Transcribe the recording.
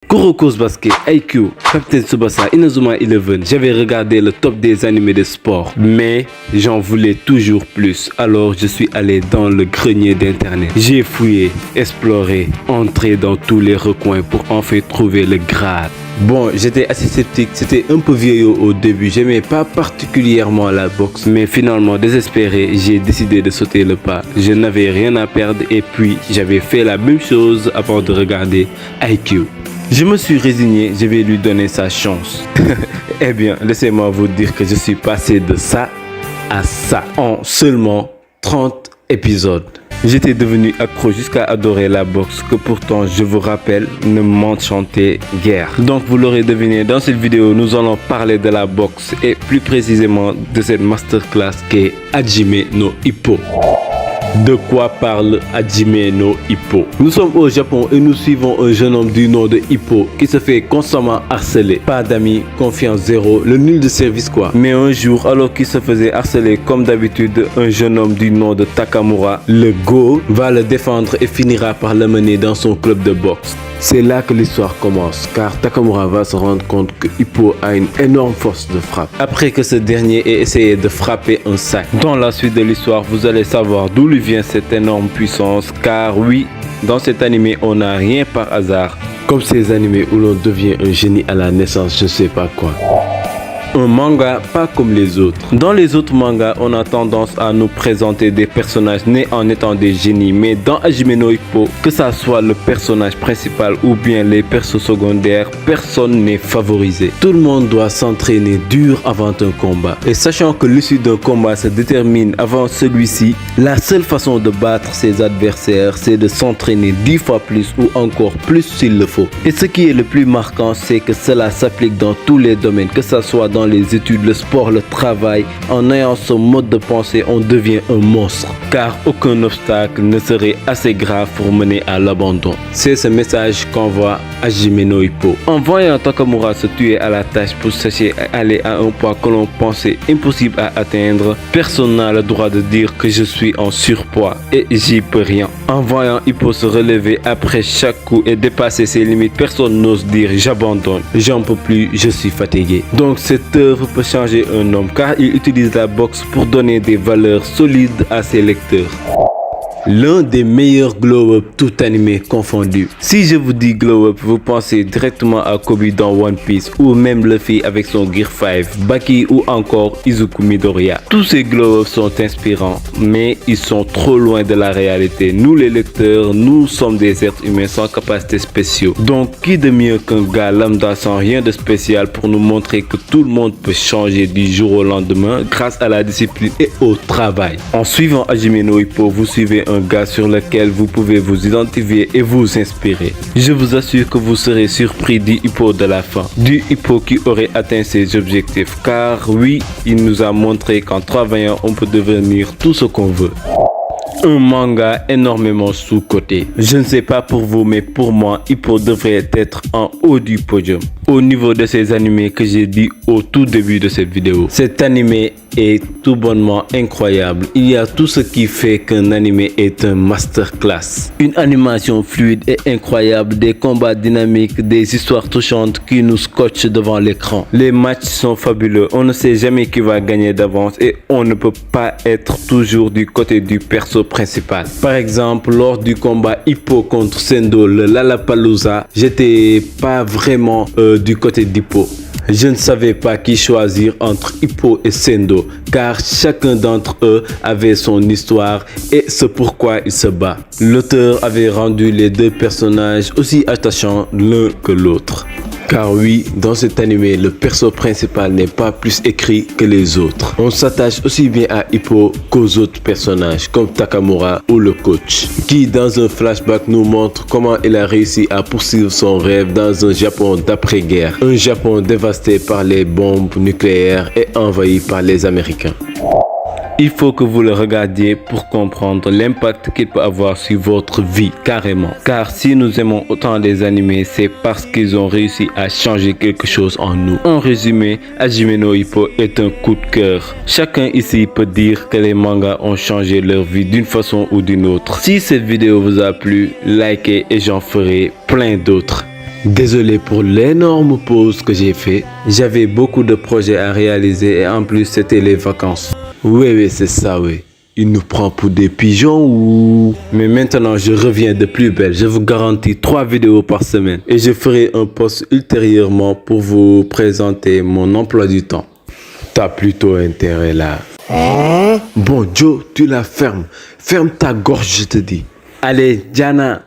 Kuroko's Basket, IQ, Captain Tsubasa, Inazuma 11. J'avais regardé le top des animés de sport, mais j'en voulais toujours plus. Alors je suis allé dans le grenier d'internet. J'ai fouillé, exploré, entré dans tous les recoins pour enfin trouver le Graal. Bon, j'étais assez sceptique, c'était un peu vieillot au début, j'aimais pas particulièrement la boxe, mais finalement désespéré, j'ai décidé de sauter le pas. Je n'avais rien à perdre et puis j'avais fait la même chose avant de regarder IQ. Je me suis résigné, je vais lui donner sa chance. Eh bien, laissez-moi vous dire que je suis passé de ça à ça en seulement 30 épisodes. J'étais devenu accro jusqu'à adorer la boxe que pourtant, je vous rappelle, ne m'enchantait guère. Donc vous l'aurez deviné, dans cette vidéo, nous allons parler de la boxe et plus précisément de cette masterclass qu'est Hajime no Ippo. De quoi parle Hajime no Ippo? Nous sommes au Japon et nous suivons un jeune homme du nom de Ippo qui se fait constamment harceler. Pas d'amis, confiance zéro, le nul de service quoi. Mais un jour, alors qu'il se faisait harceler comme d'habitude, un jeune homme du nom de Takamura, le Go, va le défendre et finira par le mener dans son club de boxe. C'est là que l'histoire commence, car Takamura va se rendre compte que Ippo a une énorme force de frappe. Après que ce dernier ait essayé de frapper un sac. Dans la suite de l'histoire, vous allez savoir d'où lui vient cette énorme puissance, car oui, dans cet animé, on n'a rien par hasard. Comme ces animés où l'on devient un génie à la naissance, je sais pas quoi. Un manga pas comme les autres. Dans les autres mangas, on a tendance à nous présenter des personnages nés en étant des génies. Mais dans Hajime no Ippo, que ça soit le personnage principal ou bien les persos secondaires, personne n'est favorisé. Tout le monde doit s'entraîner dur avant un combat. Et sachant que l'issue d'un combat se détermine avant celui-ci, la seule façon de battre ses adversaires, c'est de s'entraîner 10 fois plus ou encore plus s'il le faut. Et ce qui est le plus marquant, c'est que cela s'applique dans tous les domaines, que ça soit dans les études, le sport, le travail. En ayant ce mode de pensée, on devient un monstre, car aucun obstacle ne serait assez grave pour mener à l'abandon. C'est ce message qu'envoie Hajime no Ippo. En voyant Takamura se tuer à la tâche pour chercher à aller à un point que l'on pensait impossible à atteindre, personne n'a le droit de dire que je suis en surpoids et j'y peux rien. En voyant Ippo se relever après chaque coup et dépasser ses limites, personne n'ose dire j'abandonne, j'en peux plus, je suis fatigué. Donc cette œuvre peut changer un homme, car il utilise la boxe pour donner des valeurs solides à ses lecteurs. L'un des meilleurs glow-up tout animé confondu. Si je vous dis glow-up, vous pensez directement à Kobe dans One Piece ou même Luffy avec son Gear 5, Baki ou encore Izuku Midoriya. Tous ces glow-up sont inspirants, mais ils sont trop loin de la réalité. Nous les lecteurs, nous sommes des êtres humains sans capacités spéciaux. Donc qui de mieux qu'un gars lambda sans rien de spécial pour nous montrer que tout le monde peut changer du jour au lendemain grâce à la discipline et au travail. En suivant Hajime no Ippo, vous suivez un gars sur lequel vous pouvez vous identifier et vous inspirer. Je vous assure que vous serez surpris du Ippo de la fin, du Ippo qui aurait atteint ses objectifs, car oui, il nous a montré qu'en travaillant on peut devenir tout ce qu'on veut. Un manga énormément sous-coté. Je ne sais pas pour vous, mais pour moi, Ippo devrait être en haut du podium. Au niveau de ces animés que j'ai dit au tout début de cette vidéo. Cet animé est tout bonnement incroyable. Il y a tout ce qui fait qu'un animé est un masterclass. Une animation fluide et incroyable, des combats dynamiques, des histoires touchantes qui nous scotchent devant l'écran. Les matchs sont fabuleux. On ne sait jamais qui va gagner d'avance et on ne peut pas être toujours du côté du perso principal. Par exemple, lors du combat Ippo contre Sendo, le Lollapalooza, j'étais pas vraiment du côté d'Ippo. Je ne savais pas qui choisir entre Ippo et Sendo, car chacun d'entre eux avait son histoire et ce pourquoi il se bat. L'auteur avait rendu les deux personnages aussi attachants l'un que l'autre. Car oui, dans cet animé, le perso principal n'est pas plus écrit que les autres. On s'attache aussi bien à Ippo qu'aux autres personnages, comme Takamura ou le coach, qui dans un flashback nous montre comment il a réussi à poursuivre son rêve dans un Japon d'après-guerre. Un Japon dévasté par les bombes nucléaires et envahi par les Américains. Il faut que vous le regardiez pour comprendre l'impact qu'il peut avoir sur votre vie, carrément. Car si nous aimons autant les animés, c'est parce qu'ils ont réussi à changer quelque chose en nous. En résumé, Hajime no Ippo est un coup de cœur. Chacun ici peut dire que les mangas ont changé leur vie d'une façon ou d'une autre. Si cette vidéo vous a plu, likez et j'en ferai plein d'autres. Désolé pour l'énorme pause que j'ai fait. J'avais beaucoup de projets à réaliser et en plus c'était les vacances. Oui, c'est ça, oui. Il nous prend pour des pigeons ou... Mais maintenant je reviens de plus belle. Je vous garantis 3 vidéos par semaine. Et je ferai un post ultérieurement pour vous présenter mon emploi du temps. T'as plutôt intérêt là. Bon Joe, tu la fermes. Ferme ta gorge, je te dis. Allez, Diana.